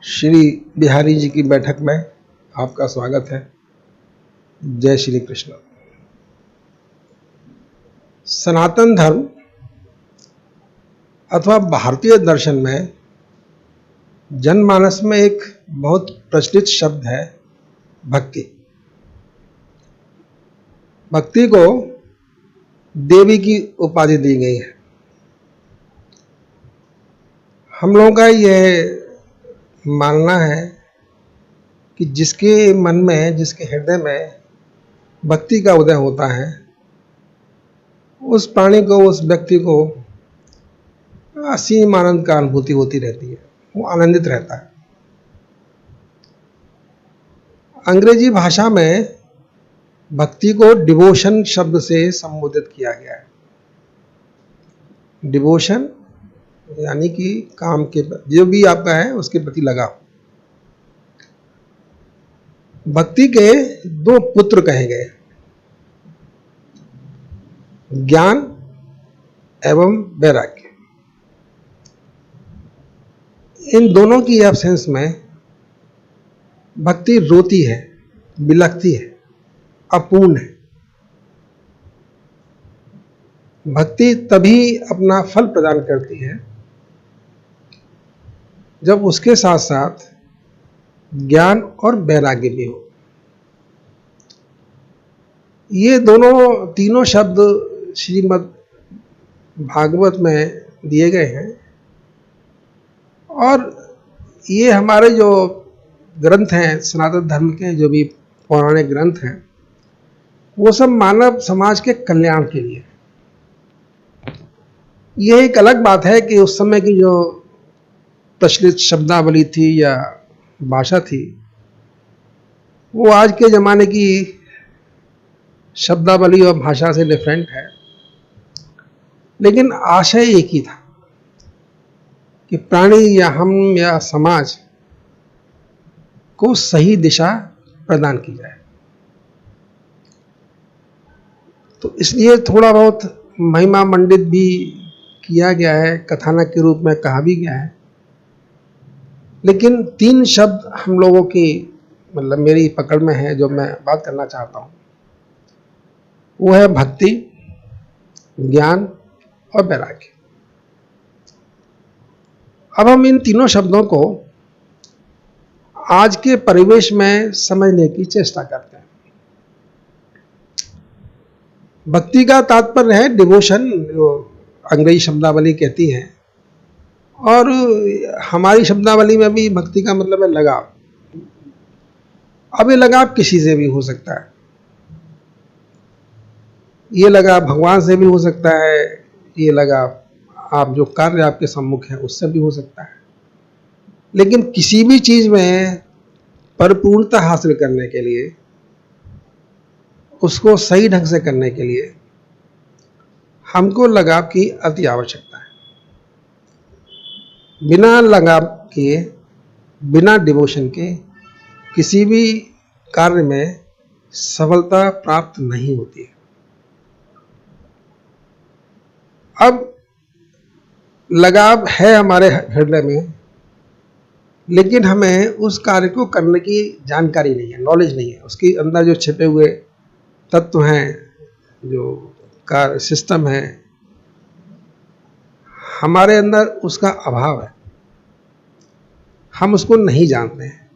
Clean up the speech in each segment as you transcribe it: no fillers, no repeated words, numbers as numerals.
श्री बिहारी जी की बैठक में आपका स्वागत है। जय श्री कृष्ण। सनातन धर्म अथवा भारतीय दर्शन में जनमानस में एक बहुत प्रचलित शब्द है भक्ति। भक्ति को देवी की उपाधि दी गई है। हम लोगों का यह मानना है कि जिसके मन में, जिसके हृदय में भक्ति का उदय होता है, उस प्राणी को, उस व्यक्ति को असीम आनंद का अनुभूति होती रहती है। वो आनंदित रहता है। अंग्रेजी भाषा में भक्ति को डिवोशन शब्द से संबोधित किया गया है। डिवोशन यानी कि काम के, जो भी आपका है उसके प्रति लगाव। भक्ति के दो पुत्र कहे गए, ज्ञान एवं वैराग्य। इन दोनों की एब्सेंस में भक्ति रोती है, बिलखती है, अपूर्ण है। भक्ति तभी अपना फल प्रदान करती है जब उसके साथ साथ ज्ञान और वैराग्य भी हो। ये दोनों तीनों शब्द श्रीमद् भागवत में दिए गए हैं और ये हमारे जो ग्रंथ हैं, सनातन धर्म के जो भी पौराणिक ग्रंथ हैं, वो सब मानव समाज के कल्याण के लिए। ये एक अलग बात है कि उस समय की जो प्रचलित शब्दावली थी या भाषा थी, वो आज के ज़माने की शब्दावली और भाषा से डिफरेंट है, लेकिन आशय एक ही था कि प्राणी या हम या समाज को सही दिशा प्रदान की जाए। तो इसलिए थोड़ा बहुत महिमा मंडित भी किया गया है, कथानक के रूप में कहा भी गया है। लेकिन तीन शब्द हम लोगों की, मतलब मेरी पकड़ में है, जो मैं बात करना चाहता हूँ, वो है भक्ति, ज्ञान और वैराग्य। अब हम इन तीनों शब्दों को आज के परिवेश में समझने की चेष्टा करते हैं। भक्ति का तात्पर्य है डिवोशन, जो अंग्रेजी शब्दावली कहती है, और हमारी शब्दावली में भी भक्ति का मतलब है लगाव। अब ये लगाव किसी से भी हो सकता है। ये लगाव भगवान से भी हो सकता है, ये लगाव आप जो कार्य आपके सम्मुख है उससे भी हो सकता है। लेकिन किसी भी चीज में परिपूर्णता हासिल करने के लिए, उसको सही ढंग से करने के लिए हमको लगाव की अति आवश्यकता है। बिना लगाव किए, बिना डिवोशन के किसी भी कार्य में सफलता प्राप्त नहीं होती है। अब लगाव है हमारे हृदय में, लेकिन हमें उस कार्य को करने की जानकारी नहीं है, नॉलेज नहीं है। उसके अंदर जो छिपे हुए तत्व हैं, जो कार्य सिस्टम है, हमारे अंदर उसका अभाव है, हम उसको नहीं जानते हैं।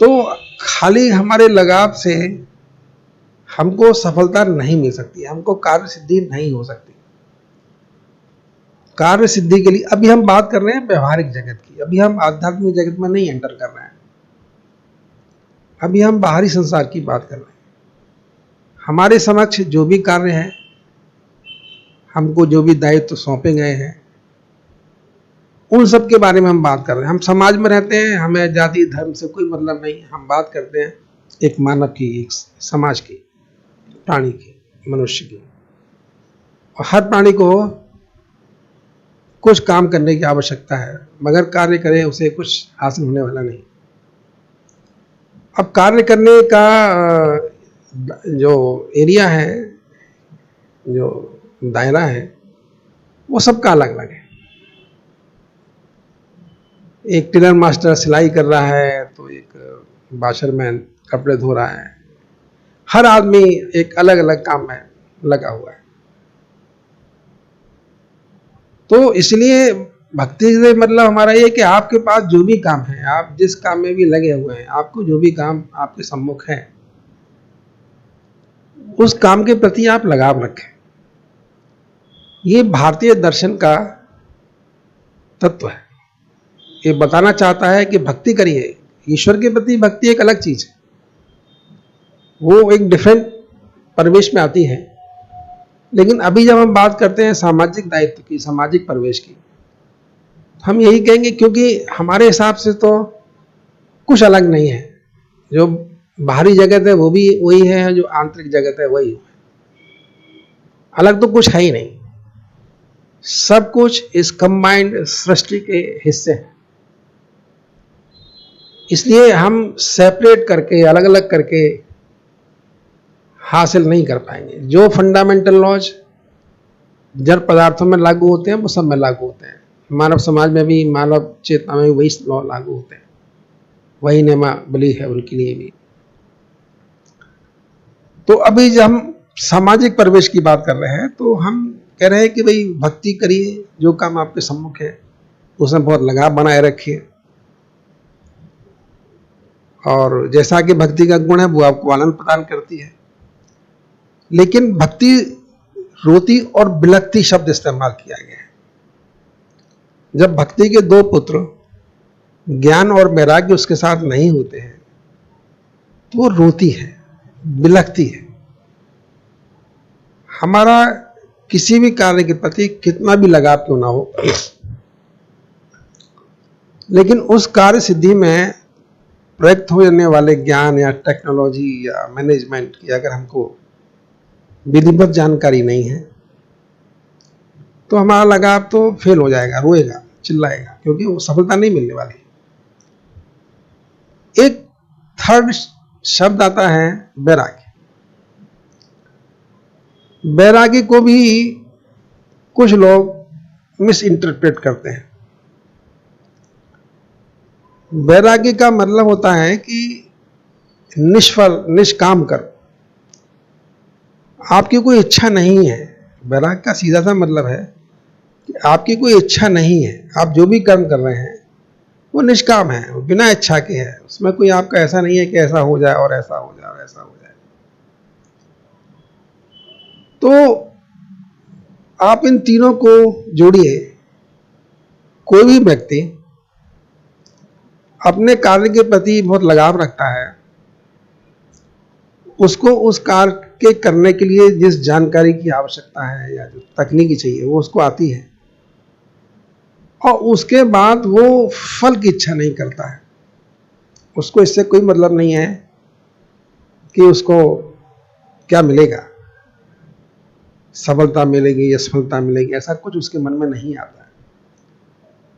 तो खाली हमारे लगाव से हमको सफलता नहीं मिल सकती, हमको कार्य सिद्धि नहीं हो सकती। कार्य सिद्धि के लिए अभी हम बात कर रहे हैं व्यवहारिक जगत की, अभी हम आध्यात्मिक जगत में नहीं एंटर कर रहे हैं। अभी हम बाहरी संसार की बात कर रहे हैं। हमारे समक्ष जो भी कार्य है, हमको जो भी दायित्व सौंपे गए हैं, उन सब के बारे में हम बात कर रहे हैं। हम समाज में रहते हैं, हमें जाति धर्म से कोई मतलब नहीं। हम बात करते हैं एक मानव की, एक समाज की, प्राणी की, मनुष्य की। और हर प्राणी को कुछ काम करने की आवश्यकता है, मगर कार्य करे उसे कुछ हासिल होने वाला नहीं। अब कार्य करने का जो एरिया है, जो दायरा है, वो सबका अलग अलग है। एक टेलर मास्टर सिलाई कर रहा है, तो एक वाशरमैन कपड़े धो रहा है। हर आदमी एक अलग अलग काम में लगा हुआ है। तो इसलिए भक्ति से मतलब हमारा ये कि आपके पास जो भी काम है, आप जिस काम में भी लगे हुए हैं, आपको जो भी काम आपके सम्मुख है, उस काम के प्रति आप लगाव रखें। ये भारतीय दर्शन का तत्व है। ये बताना चाहता है कि भक्ति करिए। ईश्वर के प्रति भक्ति एक अलग चीज है, वो एक डिफरेंट परिवेश में आती है। लेकिन अभी जब हम बात करते हैं सामाजिक दायित्व की, सामाजिक परिवेश की, हम यही कहेंगे, क्योंकि हमारे हिसाब से तो कुछ अलग नहीं है। जो बाहरी जगत है वो भी वही है, जो आंतरिक जगत है वही है। अलग तो कुछ है ही नहीं। सब कुछ इस कंबाइंड सृष्टि के हिस्से हैं। इसलिए हम सेपरेट करके, अलग अलग करके हासिल नहीं कर पाएंगे। जो फंडामेंटल लॉज जड़ पदार्थों में लागू होते हैं वो सब में लागू होते हैं। मानव समाज में भी, मानव चेतना में भी वही लॉ लागू होते हैं, वही नियमावली है उनके लिए भी। तो अभी जब हम सामाजिक परिवेश की बात कर रहे हैं, तो हम कह रहे हैं कि भाई भक्ति करिए, जो काम आपके सम्मुख है उसमें बहुत लगाव बनाए रखिए, और जैसा कि भक्ति का गुण है वो आपको आनंद प्रदान करती है। लेकिन भक्ति रोती और बिलखती शब्द इस्तेमाल किया गया है। जब भक्ति के दो पुत्र ज्ञान और वैराग्य उसके साथ नहीं होते हैं तो वो रोती है, बिलखती है। हमारा किसी भी कार्य के प्रति कितना भी लगाव क्यों ना हो, लेकिन उस कार्य सिद्धि में प्रयुक्त होने वाले ज्ञान या टेक्नोलॉजी या मैनेजमेंट की अगर हमको विधिवत जानकारी नहीं है तो हमारा लगाव तो फेल हो जाएगा, रोएगा, चिल्लाएगा, क्योंकि वो सफलता नहीं मिलने वाली। एक थर्ड शब्द आता है वैराग्य। वैराग्य को भी कुछ लोग मिस इंटरप्रेट करते हैं। वैराग्य का मतलब होता है कि निष्फल, निष्काम कर, आपकी कोई इच्छा नहीं है। वैराग्य का सीधा सा मतलब है कि आपकी कोई इच्छा नहीं है, आप जो भी कर्म कर रहे हैं वो निष्काम है, वो बिना इच्छा के है। उसमें कोई आपका ऐसा नहीं है कि ऐसा हो जाए और ऐसा हो जाए और ऐसा हो जाए। तो आप इन तीनों को जोड़िए। कोई भी व्यक्ति अपने कार्य के प्रति बहुत लगाव रखता है, उसको उस कार्य के करने के लिए जिस जानकारी की आवश्यकता है या जो तकनीकी चाहिए वो उसको आती है, और उसके बाद वो फल की इच्छा नहीं करता है। उसको इससे कोई मतलब नहीं है कि उसको क्या मिलेगा, सफलता मिलेगी या असफलता मिलेगी, ऐसा कुछ उसके मन में नहीं आता है।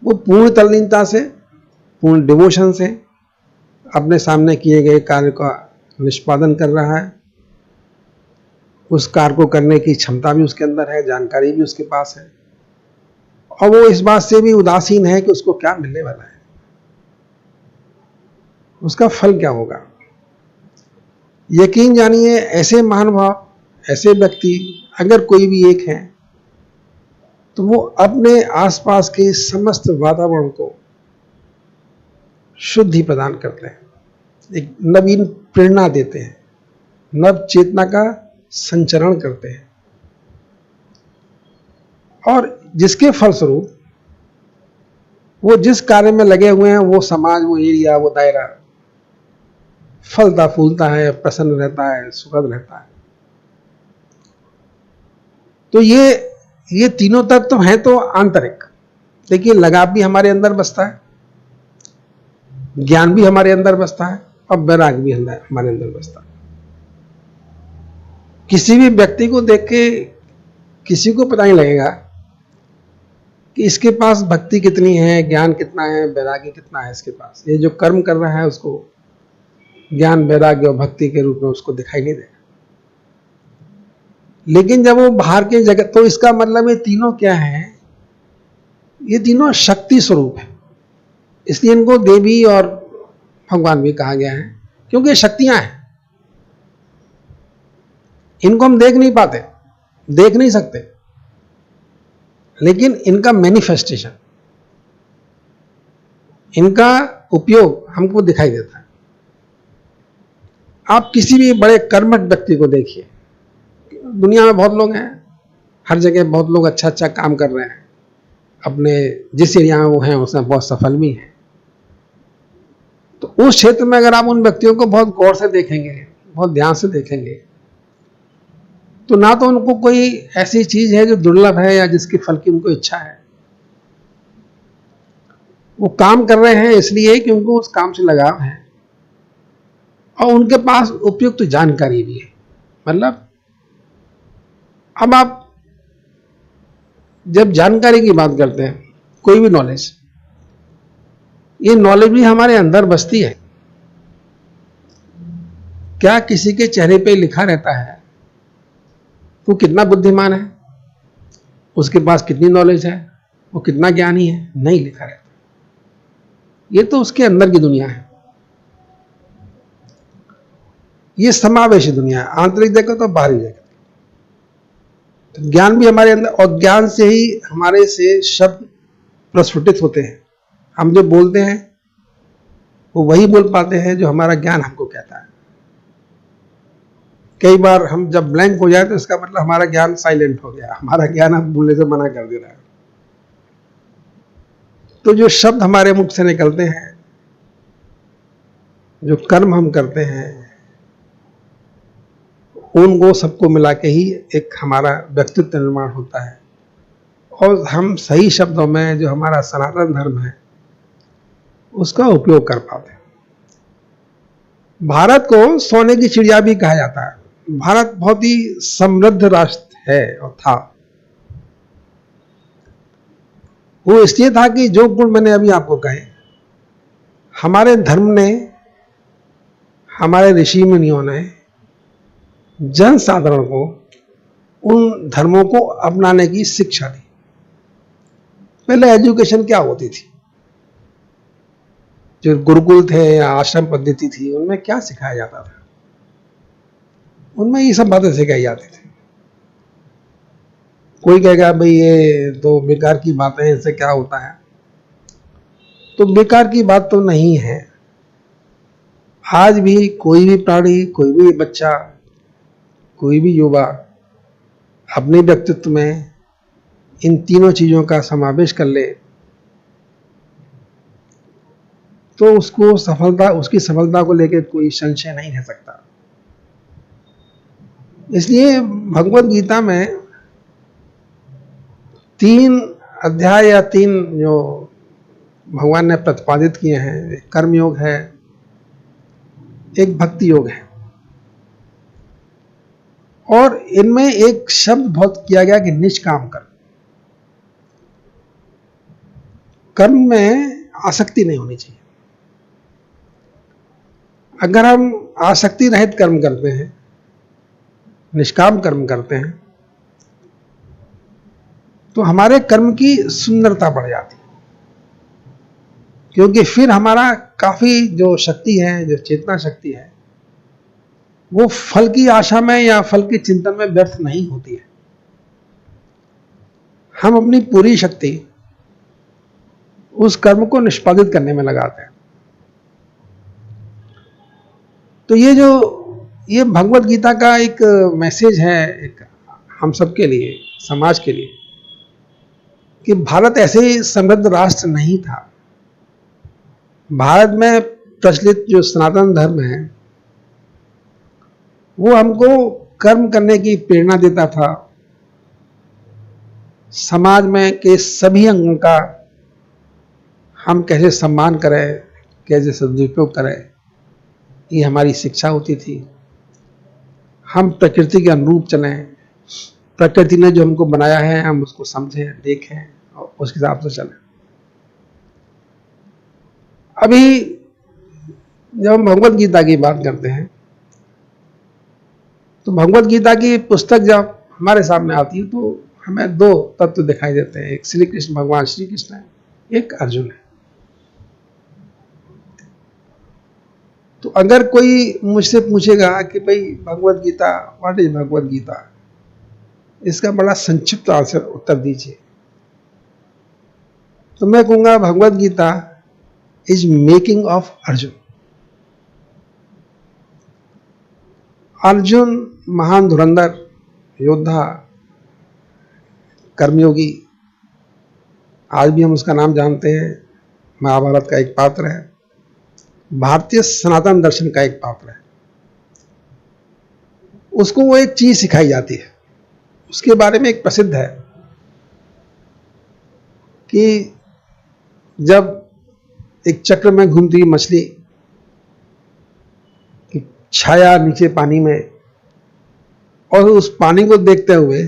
वो पूर्ण तल्लीनता से, पूर्ण डिवोशन से अपने सामने किए गए कार्य का निष्पादन कर रहा है। उस कार्य को करने की क्षमता भी उसके अंदर है, जानकारी भी उसके पास है, और वो इस बात से भी उदासीन है कि उसको क्या मिलने वाला है, उसका फल क्या होगा। यकीन जानिए, ऐसे महानुभाव, ऐसे व्यक्ति अगर कोई भी एक है तो वो अपने आसपास के समस्त वातावरण को शुद्धि प्रदान करते हैं, एक नवीन प्रेरणा देते हैं, नव चेतना का संचरण करते हैं, और जिसके फलस्वरूप वो जिस कार्य में लगे हुए हैं वो समाज, वो एरिया, वो दायरा फलता फूलता है, प्रसन्न रहता है, सुखद रहता है। तो ये तीनों तत्व हैं तो आंतरिक। देखिए, लगाव भी हमारे अंदर बसता है, ज्ञान भी हमारे अंदर बसता है, और वैराग भी हमारे अंदर बसता है। किसी भी व्यक्ति को देख के किसी को पता नहीं लगेगा कि इसके पास भक्ति कितनी है, ज्ञान कितना है, वैराग्य कितना है इसके पास। ये जो कर्म कर रहा है उसको ज्ञान, वैराग्य और भक्ति के रूप में उसको दिखाई नहीं देगा। लेकिन जब वो बाहर के जगत, तो इसका मतलब ये तीनों क्या है? ये तीनों शक्ति स्वरूप है। इसलिए इनको देवी और भगवान भी कहा गया है, क्योंकि ये शक्तियां हैं। इनको हम देख नहीं पाते, देख नहीं सकते, लेकिन इनका मैनिफेस्टेशन, इनका उपयोग हमको दिखाई देता है। आप किसी भी बड़े कर्मठ व्यक्ति को देखिए, दुनिया में बहुत लोग हैं, हर जगह बहुत लोग अच्छा अच्छा काम कर रहे हैं, अपने जिस एरिया में वो हैं उसमें बहुत सफल भी हैं। तो उस क्षेत्र में अगर आप उन व्यक्तियों को बहुत गौर से देखेंगे, बहुत ध्यान से देखेंगे, तो ना तो उनको कोई ऐसी चीज है जो दुर्लभ है या जिसके फल की उनको इच्छा है। वो काम कर रहे हैं इसलिए कि उनको उस काम से लगाव है और उनके पास उपयुक्त जानकारी भी है। मतलब अब आप जब जानकारी की बात करते हैं, कोई भी नॉलेज, ये नॉलेज भी हमारे अंदर बसती है। क्या किसी के चेहरे पे लिखा रहता है वो कितना बुद्धिमान है, उसके पास कितनी नॉलेज है, वो कितना ज्ञानी है? नहीं लिखा रहता। ये तो उसके अंदर की दुनिया है, ये समावेशी दुनिया है। आंतरिक जगत तो बाहरी जगत। तो ज्ञान भी हमारे अंदर, और ज्ञान से ही हमारे से शब्द प्रस्फुटित होते हैं। हम जो बोलते हैं वो वही बोल पाते हैं जो हमारा ज्ञान हमको कहता है। कई बार हम जब ब्लैंक हो जाए तो इसका मतलब हमारा ज्ञान साइलेंट हो गया, हमारा ज्ञान हम बोलने से मना कर दे रहा है। तो जो शब्द हमारे मुख से निकलते हैं, जो कर्म हम करते हैं, उनको सबको मिला के ही एक हमारा व्यक्तित्व निर्माण होता है। और हम सही शब्दों में जो हमारा सनातन धर्म है उसका उपयोग कर पाते हैं। भारत को सोने की चिड़िया भी कहा जाता है। भारत बहुत ही समृद्ध राष्ट्र है और था। वो इसलिए था कि जो गुण मैंने अभी आपको कहे, हमारे धर्म ने, हमारे ऋषि मुनियों ने जन साधारण को उन धर्मों को अपनाने की शिक्षा दी। पहले एजुकेशन क्या होती थी, जो गुरुकुल थे या आश्रम पद्धति थी, उनमें क्या सिखाया जाता था? उनमें ये सब बातें सिखाई जाती थी। कोई कहेगा भाई ये तो बेकार की बातें हैं, इससे क्या होता है? तो बेकार की बात तो नहीं है। आज भी कोई भी प्राणी, कोई भी बच्चा, कोई भी युवा अपने व्यक्तित्व में इन तीनों चीजों का समावेश कर ले तो उसको सफलता, उसकी सफलता को लेकर कोई संशय नहीं रह सकता। इसलिए भगवत गीता में 3 अध्याय या 3 जो भगवान ने प्रतिपादित किए हैं, एक कर्म योग है, एक भक्ति योग है, और इनमें एक शब्द बहुत किया गया कि निष्काम कर्म। कर्म में आसक्ति नहीं होनी चाहिए। अगर हम आसक्ति रहित कर्म करते हैं, निष्काम कर्म करते हैं, तो हमारे कर्म की सुंदरता बढ़ जाती है। क्योंकि फिर हमारा काफी जो शक्ति है, जो चेतना शक्ति है, वो फल की आशा में या फल के चिंतन में व्यर्थ नहीं होती है। हम अपनी पूरी शक्ति उस कर्म को निष्पादित करने में लगाते हैं। तो ये भगवत गीता का एक मैसेज है, एक हम सबके लिए, समाज के लिए, कि भारत ऐसे समृद्ध राष्ट्र नहीं था। भारत में प्रचलित जो सनातन धर्म है वो हमको कर्म करने की प्रेरणा देता था। समाज में के सभी अंगों का हम कैसे सम्मान करें, कैसे सदुपयोग करें, ये हमारी शिक्षा होती थी। हम प्रकृति के अनुरूप चलें, प्रकृति ने जो हमको बनाया है हम उसको समझें, देखें और उसके हिसाब से चलें। अभी जब हम भगवत गीता की बात करते हैं तो भगवत गीता की पुस्तक जब हमारे सामने आती है तो हमें 2 तत्व दिखाई देते हैं। एक भगवान श्री कृष्ण है, एक अर्जुन है। अगर कोई मुझसे पूछेगा कि भाई भगवत गीता, व्हाट इज भगवत गीता, इसका बड़ा संक्षिप्त आंसर उत्तर दीजिए, तो मैं कहूंगा Bhagavad Gita is making of Arjun. Arjun महान धुरंधर योद्धा, कर्मयोगी, आज भी हम उसका नाम जानते हैं, महाभारत का एक पात्र है, भारतीय सनातन दर्शन का एक पात्र है। उसको वो एक चीज सिखाई जाती है, उसके बारे में एक प्रसिद्ध है कि जब एक चक्र में घूमती हुई मछली की छाया नीचे पानी में, और उस पानी को देखते हुए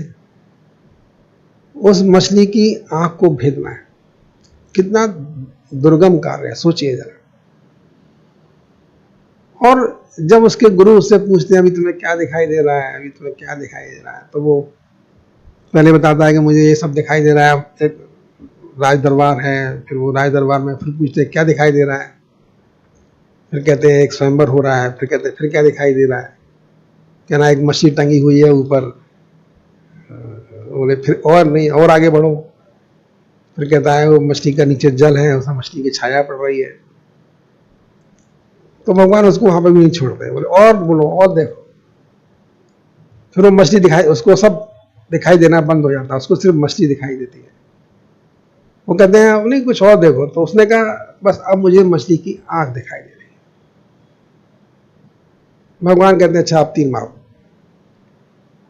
उस मछली की आंख को भेदना है, कितना दुर्गम कार्य है, सोचिए जरा। और जब उसके गुरु उससे पूछते हैं अभी तुम्हें क्या दिखाई दे रहा है, अभी तुम्हें क्या दिखाई दे रहा है, तो वो पहले बताता है कि मुझे ये सब दिखाई दे रहा है, एक राज दरबार है, फिर वो राज दरबार में फिर पूछते हैं क्या दिखाई दे रहा है, फिर कहते हैं एक स्वयंवर हो रहा है, फिर कहते हैं फिर क्या दिखाई दे रहा है, कहना एक मछली टंगी हुई है ऊपर, बोले फिर और नहीं और आगे बढ़ो, फिर कहता है वो मछली का नीचे जल है, उसमें मछली की छाया पड़ रही है। तो भगवान उसको वहां पर भी नहीं छोड़ते, बोले और बोलो और देखो, फिर वो मछली दिखाई, उसको सब दिखाई देना बंद हो जाता है, उसको सिर्फ मछली दिखाई देती है। वो कहते हैं नहीं कुछ और देखो, तो उसने कहा बस अब मुझे मछली की आंख दिखाई दे रही है। भगवान कहते हैं अच्छा आप तीर मारो।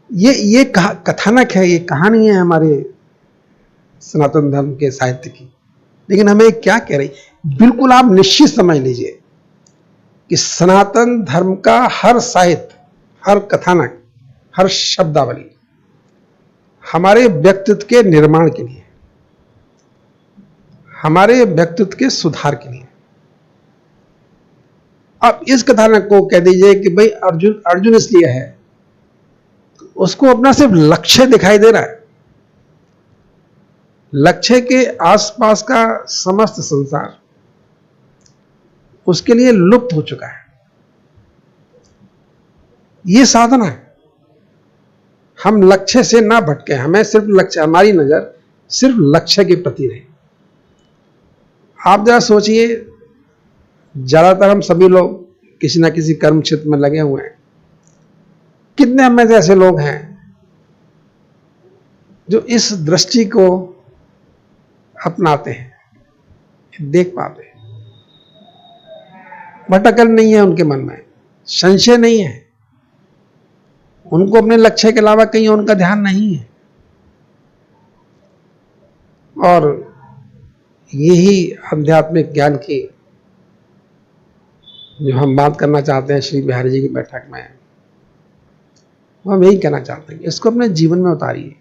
ये कथानक है, ये कहानी है हमारे सनातन धर्म के साहित्य की, लेकिन हमें क्या कह रही, बिल्कुल आप निश्चित समझ लीजिए कि सनातन धर्म का हर साहित्य, हर कथानक, हर शब्दावली हमारे व्यक्तित्व के निर्माण के लिए, हमारे व्यक्तित्व के सुधार के लिए। अब इस कथानक को कह दीजिए कि भाई अर्जुन अर्जुन इसलिए है, उसको अपना सिर्फ लक्ष्य दिखाई दे रहा है, लक्ष्य के आसपास का समस्त संसार उसके लिए लुप्त हो चुका है। ये साधना है, हम लक्ष्य से ना भटके, हमें सिर्फ लक्ष्य, हमारी नजर सिर्फ लक्ष्य के प्रति रहे। आप जरा सोचिए, ज्यादातर हम सभी लोग किसी ना किसी कर्म क्षेत्र में लगे हुए हैं, कितने हम में से ऐसे लोग हैं जो इस दृष्टि को अपनाते हैं, देख पाते हैं, भटकन नहीं है उनके मन में, संशय नहीं है, उनको अपने लक्ष्य के अलावा कहीं उनका ध्यान नहीं है। और यही आध्यात्मिक ज्ञान की जो हम बात करना चाहते हैं श्री बिहारी जी की बैठक में, हम यही कहना चाहते हैं कि इसको अपने जीवन में उतारिए।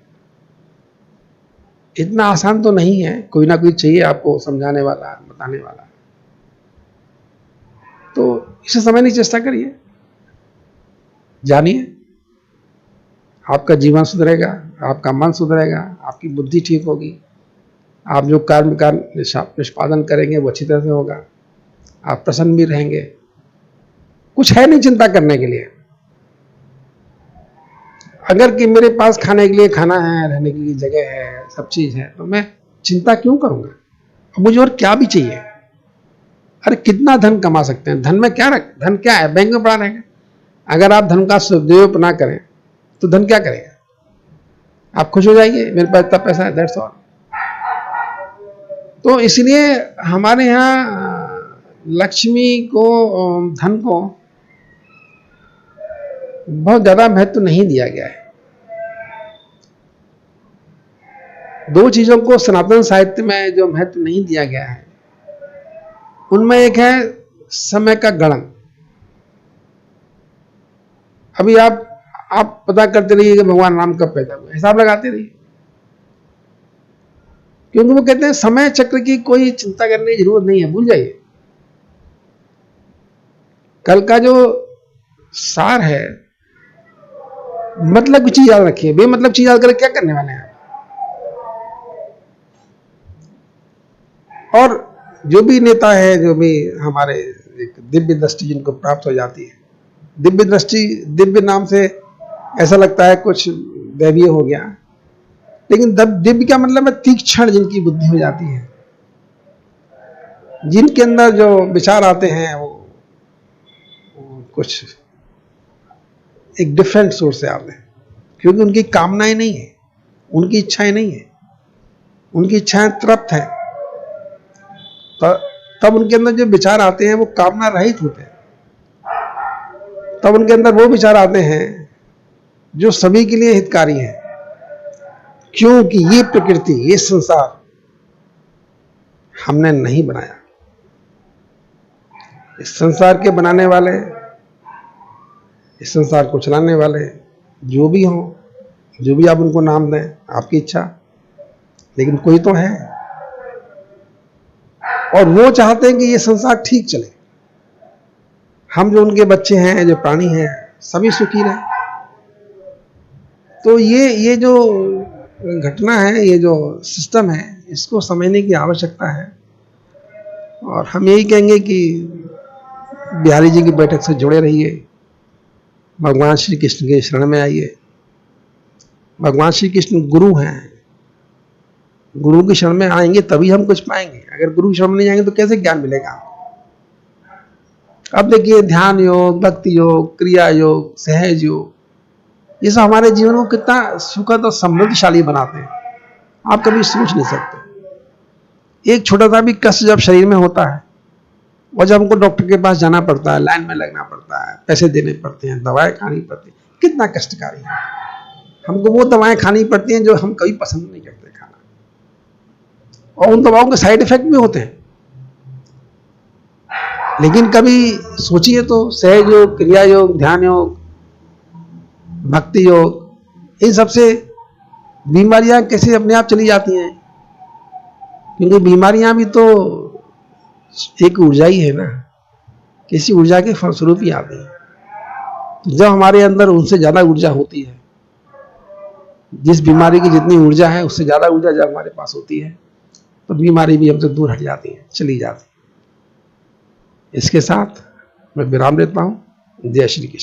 इतना आसान तो नहीं है, कोई ना कोई चाहिए आपको समझाने वाला, बताने वाला, तो इसे समझने की चेष्टा करिए, जानिए, आपका जीवन सुधरेगा, आपका मन सुधरेगा, आपकी बुद्धि ठीक होगी, आप जो कर्म का निष्पादन करेंगे वो अच्छी तरह से होगा, आप प्रसन्न भी रहेंगे। कुछ है नहीं चिंता करने के लिए। अगर कि मेरे पास खाने के लिए खाना है, रहने के लिए जगह है, सब चीज है, तो मैं चिंता क्यों करूंगा, मुझे और क्या भी चाहिए। अरे कितना धन कमा सकते हैं, धन में क्या धन क्या है, बैंक में पड़ा रहेगा। अगर आप धन का सदुपयोग ना करें तो धन क्या करेगा, आप खुश हो जाएंगे मेरे पास इतना पैसा है, दैट्स ऑल। तो इसलिए हमारे यहाँ लक्ष्मी को, धन को बहुत ज्यादा महत्व नहीं दिया गया है। दो चीजों को सनातन साहित्य में जो महत्व नहीं दिया गया है, उनमें एक है समय का गणन। अभी आप पता करते रहिए कि भगवान राम कब पैदा हुए, हिसाब लगाते रहिए, क्योंकि वो कहते हैं समय चक्र की कोई चिंता करने की जरूरत नहीं है, भूल जाइए। कल का जो सार है, मतलब की चीज याद रखिए, बेमतलब चीज याद करके क्या करने वाले हैं। और जो भी नेता है, जो भी हमारे एक दिव्य दृष्टि जिनको प्राप्त हो जाती है। दिव्य दृष्टि, दिव्य नाम से ऐसा लगता है कुछ दैवीय हो गया, लेकिन दिव्य का मतलब है तीक्ष्ण जिनकी बुद्धि हो जाती है, जिनके अंदर जो विचार आते हैं वो कुछ एक डिफरेंट सोर्स से आते हैं, क्योंकि उनकी कामनाएं नहीं है, उनकी इच्छाएं नहीं है, उनकी इच्छाएं तृप्त हैं, तब उनके अंदर जो विचार आते हैं वो कामना रहित होते हैं। तब उनके अंदर वो विचार आते हैं जो सभी के लिए हितकारी हैं, क्योंकि ये प्रकृति, ये संसार हमने नहीं बनाया। इस संसार के बनाने वाले, इस संसार को चलाने वाले जो भी हों, जो भी आप उनको नाम दें, आपकी इच्छा, लेकिन कोई तो है और वो चाहते हैं कि ये संसार ठीक चले। हम जो उनके बच्चे हैं, जो प्राणी हैं, सभी सुखी रहे। तो ये जो घटना है, ये जो सिस्टम है, इसको समझने की आवश्यकता है। और हम यही कहेंगे कि बिहारी जी की बैठक से जुड़े रहिए, भगवान श्री कृष्ण के शरण में आइए। भगवान श्री कृष्ण गुरु हैं, गुरु की शरण में आएंगे तभी हम कुछ पाएंगे। अगर गुरु की शरण में नहीं जाएंगे तो कैसे ज्ञान मिलेगा? अब देखिए, ध्यान योग, भक्ति योग, क्रिया योग, सहज योग, ये सब हमारे जीवन को कितना सुखद और समृद्धशाली बनाते हैं, आप कभी सोच नहीं सकते। एक छोटा सा भी कष्ट जब शरीर में होता है और जब हमको डॉक्टर के पास जाना पड़ता है, लाइन में लगना पड़ता है, पैसे देने पड़ते हैं, दवाएं खानी पड़ती हैं, कितना कष्टकारी है। हमको वो दवाएं खानी पड़ती हैं जो हम कभी पसंद नहीं करते खाना, और उन दवाओं के साइड इफेक्ट भी होते हैं। लेकिन कभी सोचिए तो, सहज योग, क्रिया योग, ध्यान योग, भक्ति योग, इन सबसे बीमारियां कैसे अपने आप चली जाती हैं, क्योंकि बीमारियां भी तो एक ऊर्जा ही है ना, किसी ऊर्जा के फलस्वरूप ही आती है। तो जब हमारे अंदर उनसे ज्यादा ऊर्जा होती है, जिस बीमारी की जितनी ऊर्जा है उससे ज्यादा ऊर्जा जब हमारे पास होती है, तो बीमारी भी हमसे दूर हट जाती है, चली जाती है। इसके साथ मैं विराम लेता हूं। जय श्री कृष्ण।